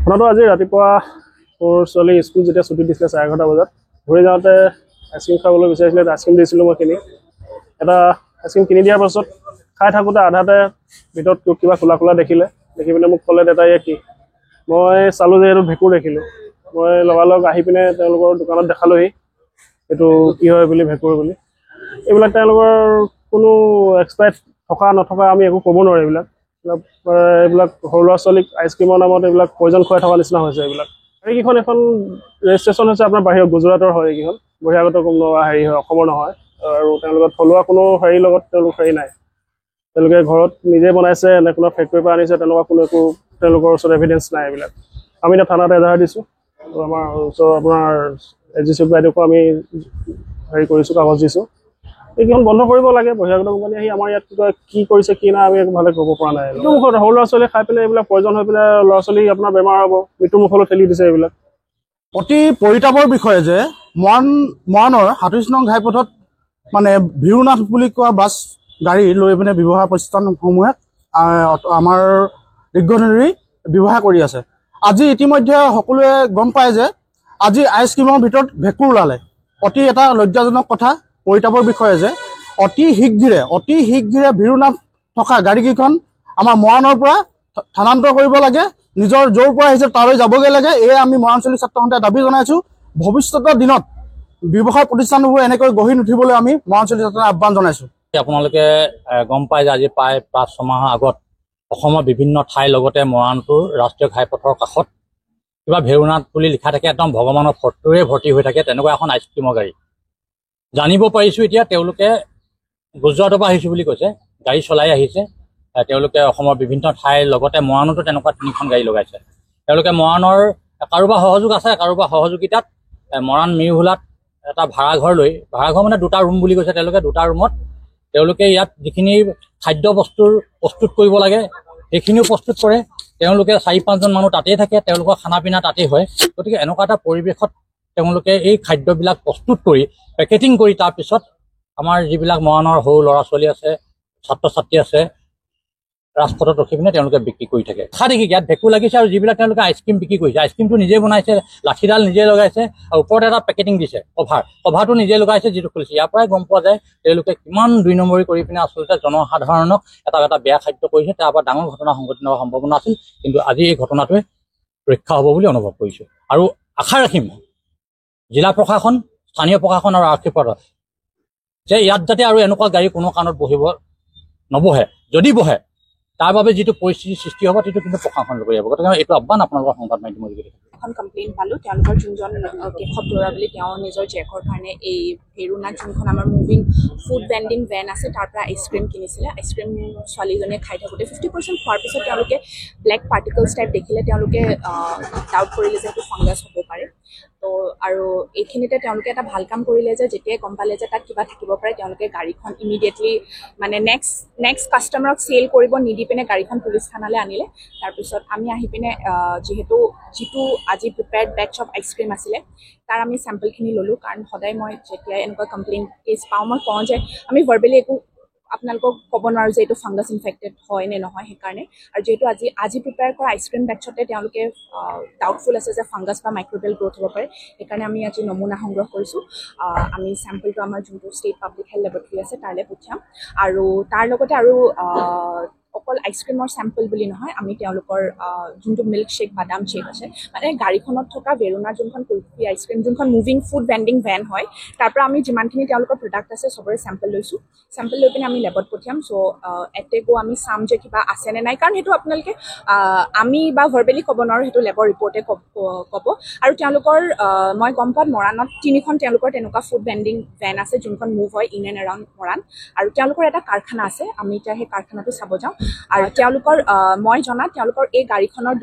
ঘটনাটো আজি ৰাতিপুৱা মোৰ ছোৱালী স্কুল যেতিয়া ছুটি দিছিলে 11:30 বজাত ঘূৰি যাওঁতে আইচক্ৰীম খাবলৈ বিচাৰিছিলে। আইচক্ৰীম দিছিলোঁ মই কিনি। এটা আইচক্ৰীম কিনি দিয়াৰ পাছত খাই থাকোঁতে আধাতে ভিতৰত কিবা খোলা খোলা দেখি পিনে মোক ক'লে, দেউতাই কি? মই চালোঁ যে এইটো ভেঁকুৰ দেখিলোঁ। মই লগালগ আহি পিনে তেওঁলোকৰ দোকানত দেখালোহি এইটো কি হয় বুলি, ভেঁকুৰ বুলি। এইবিলাক তেওঁলোকৰ কোনো এক্সপায়াৰ্ড থকা নথকা আমি একো ক'ব নোৱাৰোঁ। এইবিলাক সৰু ল'ৰা ছোৱালীক আইচক্ৰীমৰ নামত এইবিলাক পয়জন খুৱাই থকা নিচিনা হৈছে। এইবিলাক গাড়ীকেইখন এখন ৰেজিষ্ট্ৰেশ্যন হৈছে আপোনাৰ বাহিৰৰ গুজৰাটৰ হয়। এইকেইখন বহিৰাগত কোনো হেৰি হয়, অসমৰ নহয়। আৰু তেওঁলোকৰ থলুৱা কোনো হেৰিৰ লগত হেৰি নাই। তেওঁলোকে ঘৰত নিজে বনাইছে নে কোনো ফেক্টৰীৰ পৰা আনিছে, তেনেকুৱা কোনো একো তেওঁলোকৰ ওচৰত এভিডেঞ্চ নাই। এইবিলাক আমি এতিয়া থানাত এজাহাৰ দিছোঁ। আৰু আমাৰ ওচৰৰ আপোনাৰ এজিচি বাইদেউকো আমি হেৰি কৰিছোঁ, কাগজ দিছোঁ। এইকেইখন বন্ধ কৰিব লাগে। বহিৰাগত কোম্পানী আহি আমাৰ ইয়াত কি কৰিছে কি নাই আমি ভালে ক'ব পৰা নাই। এইটো মুখত সৰু ল'ৰা ছোৱালী খাই পিনে এইবিলাক প্ৰয়োজন হৈ পিনে ল'ৰা ছোৱালী আপোনাৰ বেমাৰ হ'ব, মৃত্যুৰ মুখলৈ ঠেলি দিছে। এইবিলাক অতি পৰিতাপৰ বিষয়ে যে মৰাণৰ 37 নং ঘাইপথত মানে ভিৰুনাথ বুলি কোৱা বাছ গাড়ী লৈ পিনে ব্যৱহাৰ প্ৰতিষ্ঠানসমূহে আমাৰ দীৰ্ঘদিনী ব্যৱহাৰ কৰি আছে। আজি ইতিমধ্যে সকলোৱে গম পায় যে আজি আইচক্ৰীমৰ ভিতৰত ভেঁকুৰ ওলালে। অতি এটা লজ্জাজনক কথা, পৰিতাপৰ বিষয়ে যে অতি শীঘ্ৰে ভিৰুনাথ থকা গাড়ীকেইখন আমাৰ মৰাণৰ পৰা স্থানান্তৰ কৰিব লাগে। নিজৰ য'ৰ পৰা আহিছে তালৈ যাবগৈ লাগে। এয়ে আমি মৰাণচলী ছাত্ৰ সন্থাই দাবী জনাইছোঁ। ভৱিষ্যতৰ দিনত ব্যৱসায় প্ৰতিষ্ঠানবোৰ এনেকৈ গঢ়ি নুঠিবলৈ আমি মৰাণচলী ছাত্ৰই আহ্বান জনাইছোঁ। আপোনালোকে গম পায় যে আজি প্ৰায় 5-6 মাহৰ আগত অসমৰ বিভিন্ন ঠাইৰ লগতে মৰাণটোৰ ৰাষ্ট্ৰীয় ঘাইপথৰ কাষত কিবা ভেৰুনাথ বুলি লিখা থাকে, একদম ভগৱানৰ ফটোৰে ভৰ্তি হৈ থাকে, তেনেকুৱা এখন আইচক্ৰীমৰ গাড়ী। জানিব পাৰিছোঁ এতিয়া তেওঁলোকে গুজৰাটৰ পৰা আহিছোঁ বুলি কৈছে, গাড়ী চলাই আহিছে। তেওঁলোকে অসমৰ বিভিন্ন ঠাইৰ লগতে মৰাণতো তেনেকুৱা 3খন গাড়ী লগাইছে। তেওঁলোকে মৰাণৰ কাৰোবাৰ সহযোগ আছে, কাৰোবাৰ সহযোগিতাত মৰাণ মিৰহোলাত এটা ভাড়াঘৰ মানে 2টা ৰুম বুলি কৈছে। তেওঁলোকে 2টা ৰুমত তেওঁলোকে ইয়াত যিখিনি খাদ্য বস্তুৰ প্ৰস্তুত কৰিব লাগে সেইখিনিও প্ৰস্তুত কৰে। তেওঁলোকে 4-5জন মানুহ তাতেই থাকে, তেওঁলোকৰ খানা পিনা তাতেই হয়। গতিকে এনেকুৱা এটা পৰিৱেশত তেওঁলোকে এই খাদ্যবিলাক প্ৰস্তুত কৰি পেকেটিং কৰি তাৰপিছত আমাৰ যিবিলাক মৰাণৰ সৰু ল'ৰা ছোৱালী আছে, ছাত্ৰ ছাত্ৰী আছে, ৰাজপথত ৰখি পিনে তেওঁলোকে বিক্ৰী কৰি থাকে। দেখা দেখি ইয়াত ভেঁকুৰ লাগিছে আৰু যিবিলাক তেওঁলোকে আইচক্ৰীম বিক্ৰী কৰিছে, আইচক্ৰীমটো নিজে বনাইছে, লাঠিডাল নিজে লগাইছে আৰু ওপৰত এটা পেকেটিং দিছে, কভাৰটো নিজে লগাইছে, যিটো খুলিছে। ইয়াৰ পৰাই গম পোৱা যায় তেওঁলোকে কিমান 2 নম্বৰী কৰি পিনে আচলতে জনসাধাৰণক এটা বেয়া খাদ্য কৰিছে। তাৰ পৰা ডাঙৰ ঘটনা সংঘটিত হোৱাৰ সম্ভাৱনা আছিল, কিন্তু আজি এই ঘটনাটোৱে ৰক্ষা হ'ব বুলি অনুভৱ কৰিছোঁ। আৰু আশা ৰাখিম জিলা প্ৰশাসন, স্থানীয় প্ৰশাসন আৰু আৰক্ষী পদত যে ইয়াত যাতে আৰু এনেকুৱা গাড়ী কোনো কাৰণত নবহে। যদি বহে তাৰ বাবে যিটো পৰিস্থিতিৰ সৃষ্টি হ'ব সেইটো কিন্তু প্ৰশাসন ল'ব লাগিব। গতিকে এইটো আহ্বান আপোনালোকৰ সংবাদ মাধ্যমৰ যোগেদি। এখন কমপ্লেইন পালোঁ তেওঁলোকৰ যোনজন কেশৱ দৰা বুলি, তেওঁ নিজৰ জীয়েকৰ কাৰণে এই ভেৰুনাথ যোনখন আমাৰ মুভিং ফুড ভেণ্ডিং ভেন আছে তাৰ পৰা আইচক্ৰীম কিনিছিলে। আইচক্ৰীম ছোৱালীজনীয়ে খাই থাকোঁতে 50% খোৱাৰ পিছত তেওঁলোকে ব্লেক পাৰ্টিকলছ টাইপ দেখিলে। তেওঁলোকে ডাউট কৰিলে যে সেইটো ফাংগাছ হ'ব পাৰে। তো আৰু এইখিনিতে তেওঁলোকে এটা ভাল কাম কৰিলে যে যেতিয়াই গম পালে যে তাত কিবা থাকিব পাৰে, তেওঁলোকে গাড়ীখন ইমিডিয়েটলি মানে নেক্সট কাষ্টমাৰক চেল কৰিব নিদি পিনে গাড়ীখন পুলিচ থানালৈ আনিলে। তাৰপিছত আমি আহি পিনে যিটো আজি প্ৰিপেয়াৰ্ড বেটছ অফ আইচক্ৰীম আছিলে তাৰ আমি চেম্পলখিনি ল'লোঁ। কাৰণ সদায় মই যেতিয়াই এনেকুৱা কমপ্লেইন কেছ পাওঁ মই কওঁ যে আমি ভাৰ্বেলি একো আপোনালোকক ক'ব নোৱাৰোঁ যে এইটো ফাংগাছ ইনফেক্টেড হয় নে নহয়। সেইকাৰণে আৰু যিহেতু আজি প্ৰিপেয়াৰ কৰা আইচক্ৰীম বেটছতে তেওঁলোকে ডাউটফুল আছে যে ফাংগাছ বা মাইক্ৰ'বিয়েল গ্ৰ'থ হ'ব পাৰে। সেইকাৰণে আমি আজি নমুনা সংগ্ৰহ কৰিছোঁ। আমি চেম্পলটো আমাৰ যোনটো ষ্টেট পাব্লিক হেল্থ লেবৰেটৰী আছে তালৈ পঠিয়াম। আৰু তাৰ লগতে আৰু অকল আইচক্ৰীমৰ চেম্পল বুলি নহয়, আমি তেওঁলোকৰ যোনটো মিল্ক শ্বেক, বাদাম শ্বেক আছে, মানে গাড়ীখনত থকা ভেৰুনাৰ যোনখন কুলফি আইচক্ৰীম, যোনখন মুভিং ফুড ভেণ্ডিং ভেন হয়, তাৰ পৰা আমি যিমানখিনি তেওঁলোকৰ প্ৰডাক্ট আছে চবৰে চেম্পল লৈছোঁ। চেম্পল লৈ পিনে আমি লেবত পঠিয়াম। চ' এতে গৈ আমি চাম যে কিবা আছেনে নাই, কাৰণ সেইটো আপোনালোকে আমি বা ভাৰ্বেলি ক'ব নোৱাৰোঁ, সেইটো লেবৰ ৰিপৰ্টে ক'ব। আৰু তেওঁলোকৰ মই গম পাওঁ মৰাণত 3খন তেওঁলোকৰ তেনেকুৱা ফুড ভেণ্ডিং ভেন আছে যোনখন মুভ হয় ইন এণ্ড এৰাউণ্ড মৰাণ। আৰু তেওঁলোকৰ এটা কাৰখানা আছে, আমি এতিয়া সেই কাৰখানাটো চাব যাওঁ। আৰু তেওঁলোকৰ মই জনাত তেওঁলোকৰ এই গাড়ীখনৰ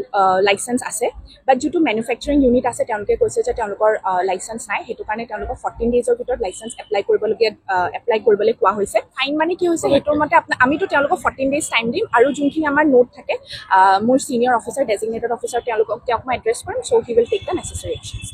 লাইচেঞ্চ আছে, বাট যিটো মেনুফেকচাৰিং ইউনিট আছে তেওঁলোকে কৈছে যে তেওঁলোকৰ লাইচেঞ্চ নাই। সেইটো কাৰণে তেওঁলোকক 14 ডেইজৰ ভিতৰত লাইচেঞ্চ এপ্লাই কৰিবলৈ কোৱা হৈছে। ফাইন মানে কি হৈছে সেইটোৰ মতে আমিতো তেওঁলোকক 14 ডেইজ টাইম দিম। আৰু যোনখিনি আমাৰ নোট থাকে, মোৰ ছিনিয়ৰ অফিচাৰ, ডেজিগনেটেড অফিচাৰ, তেওঁক মই এড্ৰেছ কৰিম। So' he will take the necessary actions.